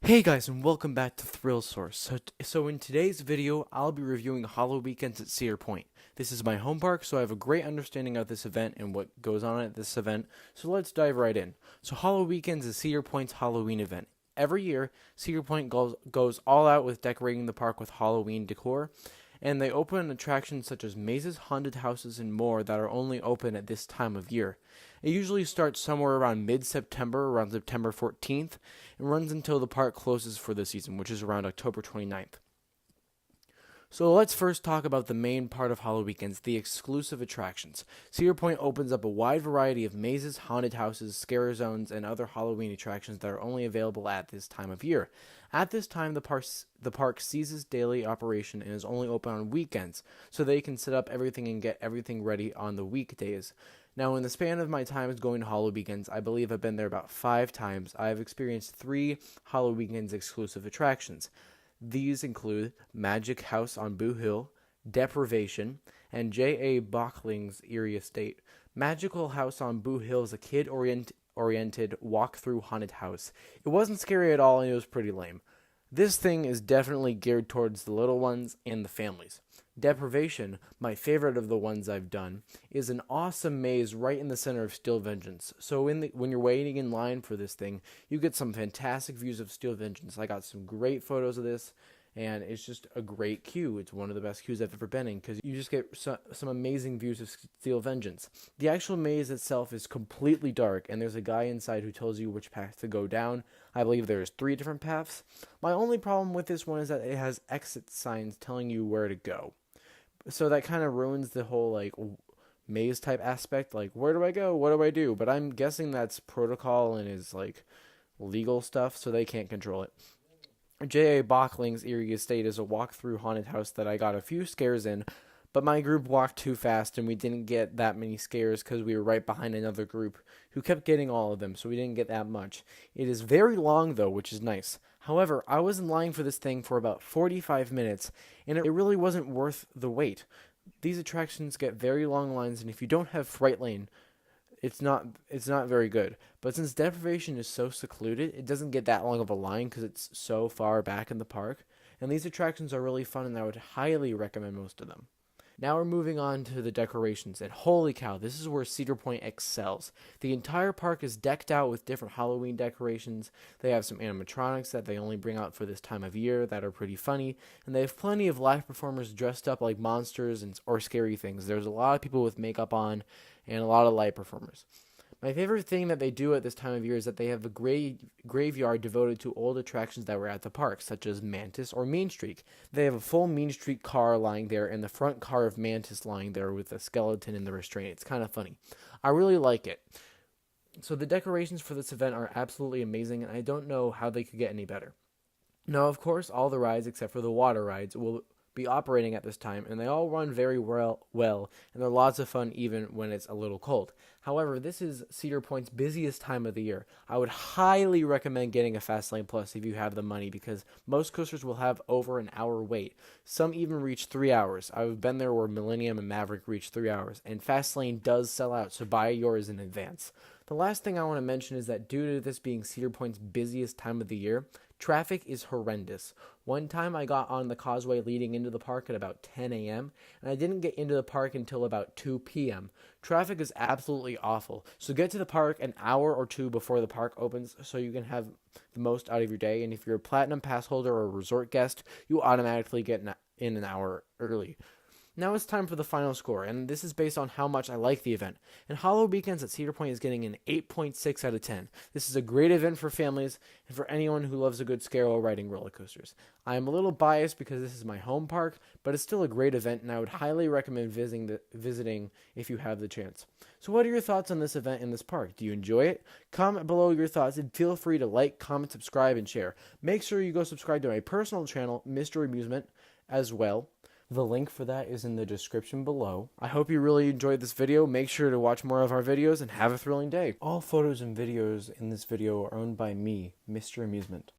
Hey guys, and welcome back to ThrillSource. So in today's video, I'll be reviewing HalloWeekends at Cedar Point. This is my home park, so I have a great understanding of this event and what goes on at this event. So let's dive right in. So HalloWeekends is Cedar Point's Halloween event. Every year, Cedar Point goes all out with decorating the park with Halloween decor, and they open attractions such as mazes, haunted houses, and more that are only open at this time of year. It usually starts somewhere around mid-September, around September 14th, and runs until the park closes for the season, which is around October 29th. So let's first talk about the main part of HalloWeekends, the exclusive attractions. Cedar Point opens up a wide variety of mazes, haunted houses, scare zones, and other Halloween attractions that are only available at this time of year. At this time, the park ceases daily operation and is only open on weekends, so they can set up everything and get everything ready on the weekdays. Now, in the span of my time going to HalloWeekends, I believe I've been there about 5 times. I have experienced 3 HalloWeekends exclusive attractions. These include Magic House on Boo Hill, Deprivation, and J.A. Bockling's Eerie Estate. Magical House on Boo Hill is a kid-oriented walk-through haunted house. It wasn't scary at all, and it was pretty lame. This thing is definitely geared towards the little ones and the families. Deprivation, my favorite of the ones I've done, is an awesome maze right in the center of Steel Vengeance. So when you're waiting in line for this thing, you get some fantastic views of Steel Vengeance. I got some great photos of this, and it's just a great queue. It's one of the best queues I've ever been in because you just get some amazing views of Steel Vengeance. The actual maze itself is completely dark, and there's a guy inside who tells you which path to go down. I believe there's 3 different paths. My only problem with this one is that it has exit signs telling you where to go. So that kind of ruins the whole maze type aspect. Like, where do I go? What do I do? But I'm guessing that's protocol and is legal stuff, so they can't control it. J.A. Bockling's Eerie Estate is a walk-through haunted house that I got a few scares in, but my group walked too fast and we didn't get that many scares because we were right behind another group who kept getting all of them, so we didn't get that much. It is very long though, which is nice. However, I was in line for this thing for about 45 minutes, and it really wasn't worth the wait. These attractions get very long lines, and if you don't have Fright Lane, it's not very good. But since Deprivation is so secluded, it doesn't get that long of a line because it's so far back in the park. And these attractions are really fun, and I would highly recommend most of them. Now we're moving on to the decorations, and holy cow, this is where Cedar Point excels. The entire park is decked out with different Halloween decorations. They have some animatronics that they only bring out for this time of year that are pretty funny, and they have plenty of live performers dressed up like monsters or scary things. There's a lot of people with makeup on, and a lot of live performers. My favorite thing that they do at this time of year is that they have a graveyard devoted to old attractions that were at the park, such as Mantis or Mean Streak. They have a full Mean Streak car lying there and the front car of Mantis lying there with a skeleton in the restraint. It's kind of funny. I really like it. So the decorations for this event are absolutely amazing, and I don't know how they could get any better. Now, of course, all the rides except for the water rides will be operating at this time, and they all run very well, and they're lots of fun even when it's a little cold. However, this is Cedar Point's busiest time of the year. I would highly recommend getting a Fastlane Plus if you have the money, because most coasters will have over an hour wait. Some even reach 3 hours. I've been there where Millennium and Maverick reach 3 hours, and Fastlane does sell out, so buy yours in advance. The last thing I want to mention is that due to this being Cedar Point's busiest time of the year, traffic is horrendous. One time I got on the causeway leading into the park at about 10 a.m., and I didn't get into the park until about 2 p.m. Traffic is absolutely awful, so get to the park an hour or 2 before the park opens so you can have the most out of your day, and if you're a Platinum Pass holder or a resort guest, you automatically get in an hour early. Now it's time for the final score, and this is based on how much I like the event. And HalloWeekends at Cedar Point is getting an 8.6 out of 10. This is a great event for families and for anyone who loves a good scare while riding roller coasters. I am a little biased because this is my home park, but it's still a great event, and I would highly recommend visiting if you have the chance. So what are your thoughts on this event in this park? Do you enjoy it? Comment below your thoughts, and feel free to like, comment, subscribe, and share. Make sure you go subscribe to my personal channel, Mr. Amusement, as well. The link for that is in the description below. I hope you really enjoyed this video. Make sure to watch more of our videos and have a thrilling day. All photos and videos in this video are owned by me, Mr. Amusement.